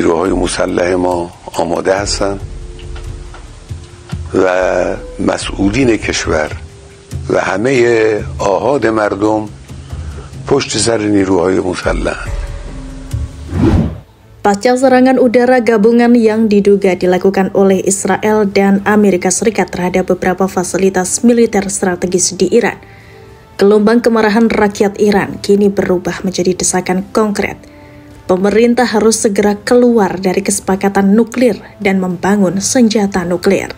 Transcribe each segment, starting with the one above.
نیروهای مسلح ما آماده هستند و مسئولین کشور و همه آحاد مردم پشت سر نیروهای مسلح. Pasca serangan udara gabungan yang diduga dilakukan oleh Israel dan Amerika Serikat terhadap beberapa fasilitas militer strategis di Iran, gelombang kemarahan rakyat Iran kini berubah menjadi desakan konkret. Pemerintah harus segera keluar dari kesepakatan nuklir dan membangun senjata nuklir.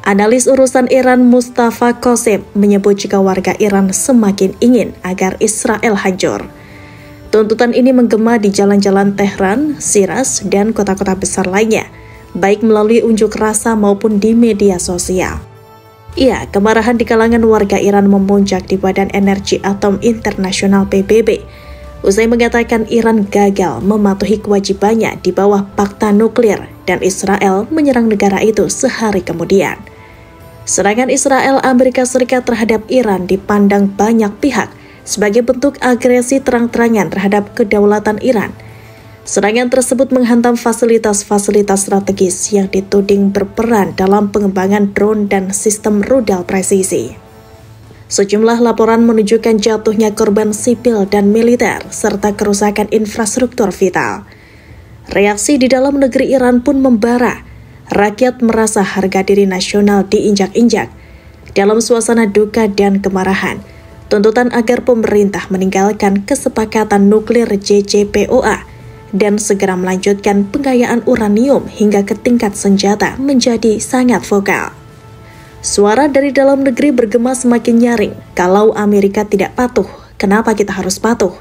Analis urusan Iran Mustafa Qasem menyebut jika warga Iran semakin ingin agar Israel hancur. Tuntutan ini menggema di jalan-jalan Tehran, Shiraz, dan kota-kota besar lainnya, baik melalui unjuk rasa maupun di media sosial. Ya, kemarahan di kalangan warga Iran memuncak di Badan Energi Atom Internasional PBB, usai mengatakan Iran gagal mematuhi kewajibannya di bawah Fakta Nuklir dan Israel menyerang negara itu sehari kemudian. Serangan Israel Amerika Serikat terhadap Iran dipandang banyak pihak sebagai bentuk agresi terang-terangan terhadap kedaulatan Iran. Serangan tersebut menghantam fasilitas-fasilitas strategis yang dituding berperan dalam pengembangan drone dan sistem rudal presisi. Sejumlah laporan menunjukkan jatuhnya korban sipil dan militer, serta kerusakan infrastruktur vital. Reaksi di dalam negeri Iran pun membara. Rakyat merasa harga diri nasional diinjak-injak. Dalam suasana duka dan kemarahan, tuntutan agar pemerintah meninggalkan kesepakatan nuklir JCPOA dan segera melanjutkan pengayaan uranium hingga ke tingkat senjata menjadi sangat vokal. Suara dari dalam negeri bergema semakin nyaring. Kalau Amerika tidak patuh, kenapa kita harus patuh?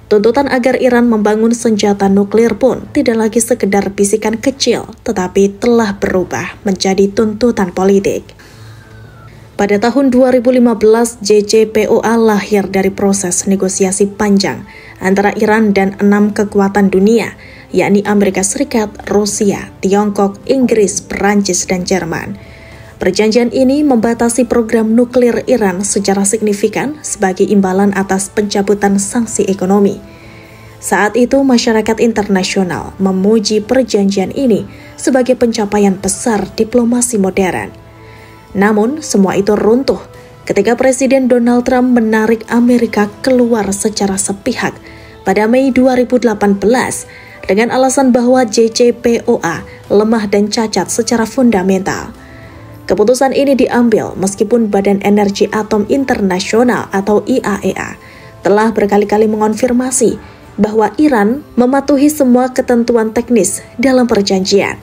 Tuntutan agar Iran membangun senjata nuklir pun tidak lagi sekedar bisikan kecil, tetapi telah berubah menjadi tuntutan politik. Pada tahun 2015, JCPOA lahir dari proses negosiasi panjang antara Iran dan 6 kekuatan dunia, yakni Amerika Serikat, Rusia, Tiongkok, Inggris, Perancis, dan Jerman. Perjanjian ini membatasi program nuklir Iran secara signifikan sebagai imbalan atas pencabutan sanksi ekonomi. Saat itu, masyarakat internasional memuji perjanjian ini sebagai pencapaian besar diplomasi modern. Namun, semua itu runtuh ketika Presiden Donald Trump menarik Amerika keluar secara sepihak pada Mei 2018 dengan alasan bahwa JCPOA lemah dan cacat secara fundamental. Keputusan ini diambil meskipun Badan Energi Atom Internasional atau IAEA telah berkali-kali mengonfirmasi bahwa Iran mematuhi semua ketentuan teknis dalam perjanjian.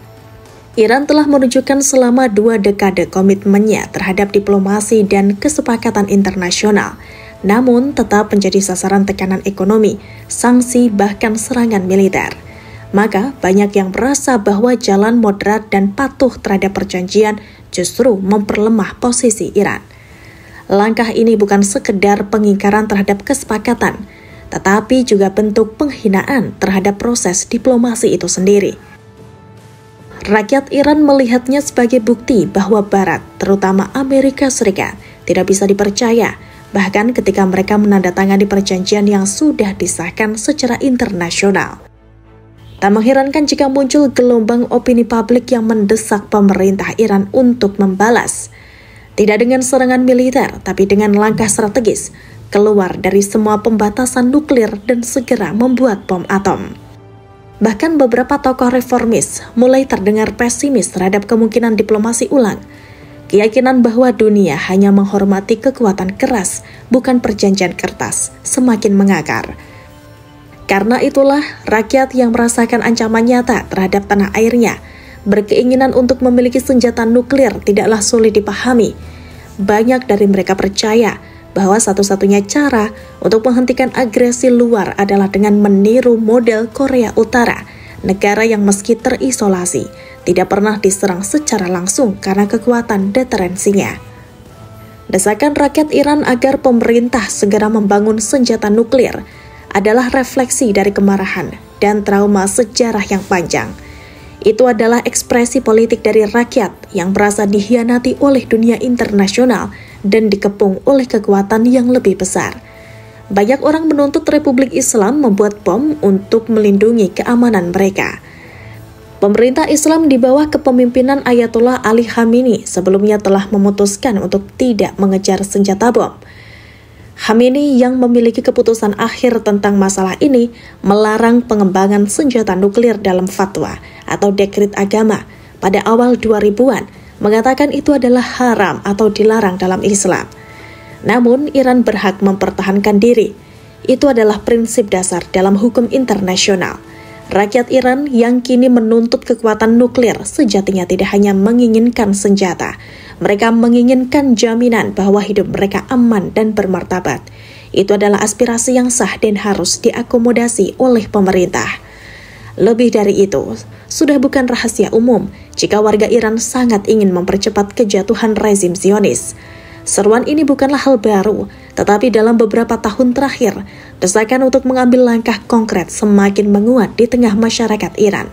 Iran telah menunjukkan selama 2 dekade komitmennya terhadap diplomasi dan kesepakatan internasional, namun tetap menjadi sasaran tekanan ekonomi, sanksi, bahkan serangan militer. Maka banyak yang merasa bahwa jalan moderat dan patuh terhadap perjanjian justru memperlemah posisi Iran. Langkah ini bukan sekedar pengingkaran terhadap kesepakatan, tetapi juga bentuk penghinaan terhadap proses diplomasi itu sendiri. Rakyat Iran melihatnya sebagai bukti bahwa Barat, terutama Amerika Serikat, tidak bisa dipercaya, bahkan ketika mereka menandatangani perjanjian yang sudah disahkan secara internasional. Tak mengherankan jika muncul gelombang opini publik yang mendesak pemerintah Iran untuk membalas. Tidak dengan serangan militer, tapi dengan langkah strategis, keluar dari semua pembatasan nuklir dan segera membuat bom atom. Bahkan beberapa tokoh reformis mulai terdengar pesimis terhadap kemungkinan diplomasi ulang. Keyakinan bahwa dunia hanya menghormati kekuatan keras, bukan perjanjian kertas, semakin mengakar. Karena itulah, rakyat yang merasakan ancaman nyata terhadap tanah airnya, berkeinginan untuk memiliki senjata nuklir tidaklah sulit dipahami. Banyak dari mereka percaya bahwa satu-satunya cara untuk menghentikan agresi luar adalah dengan meniru model Korea Utara, negara yang meski terisolasi, tidak pernah diserang secara langsung karena kekuatan deterensinya. Desakan rakyat Iran agar pemerintah segera membangun senjata nuklir adalah refleksi dari kemarahan dan trauma sejarah yang panjang. Itu adalah ekspresi politik dari rakyat yang merasa dikhianati oleh dunia internasional dan dikepung oleh kekuatan yang lebih besar. Banyak orang menuntut Republik Islam membuat bom untuk melindungi keamanan mereka. Pemerintah Islam di bawah kepemimpinan Ayatollah Ali Khamenei sebelumnya telah memutuskan untuk tidak mengejar senjata bom. Khamenei yang memiliki keputusan akhir tentang masalah ini melarang pengembangan senjata nuklir dalam fatwa atau dekret agama pada awal 2000-an, mengatakan itu adalah haram atau dilarang dalam Islam. Namun, Iran berhak mempertahankan diri. Itu adalah prinsip dasar dalam hukum internasional. Rakyat Iran yang kini menuntut kekuatan nuklir sejatinya tidak hanya menginginkan senjata. Mereka menginginkan jaminan bahwa hidup mereka aman dan bermartabat. Itu adalah aspirasi yang sah dan harus diakomodasi oleh pemerintah. Lebih dari itu, sudah bukan rahasia umum jika warga Iran sangat ingin mempercepat kejatuhan rezim Zionis. Seruan ini bukanlah hal baru, tetapi dalam beberapa tahun terakhir, desakan untuk mengambil langkah konkret semakin menguat di tengah masyarakat Iran.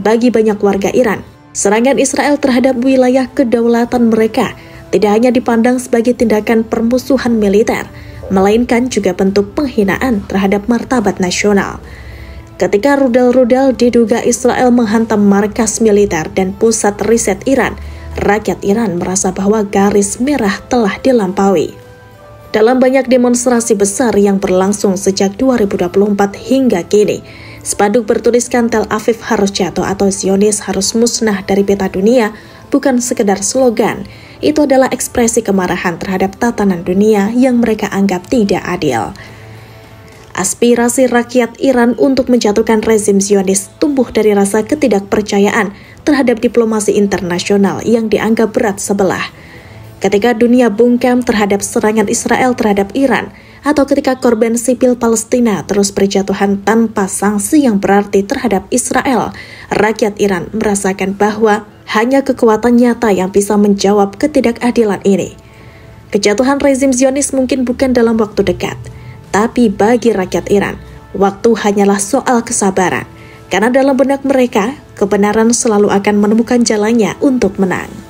Bagi banyak warga Iran, serangan Israel terhadap wilayah kedaulatan mereka tidak hanya dipandang sebagai tindakan permusuhan militer, melainkan juga bentuk penghinaan terhadap martabat nasional. Ketika rudal-rudal diduga Israel menghantam markas militer dan pusat riset Iran, rakyat Iran merasa bahwa garis merah telah dilampaui. Dalam banyak demonstrasi besar yang berlangsung sejak 2024 hingga kini, spanduk bertuliskan Tel Aviv harus jatuh atau Zionis harus musnah dari peta dunia bukan sekedar slogan, itu adalah ekspresi kemarahan terhadap tatanan dunia yang mereka anggap tidak adil. Aspirasi rakyat Iran untuk menjatuhkan rezim Zionis tumbuh dari rasa ketidakpercayaan terhadap diplomasi internasional yang dianggap berat sebelah. Ketika dunia bungkam terhadap serangan Israel terhadap Iran, atau ketika korban sipil Palestina terus berjatuhan tanpa sanksi yang berarti terhadap Israel, rakyat Iran merasakan bahwa hanya kekuatan nyata yang bisa menjawab ketidakadilan ini. Kejatuhan rezim Zionis mungkin bukan dalam waktu dekat, tapi bagi rakyat Iran, waktu hanyalah soal kesabaran. Karena dalam benak mereka, kebenaran selalu akan menemukan jalannya untuk menang.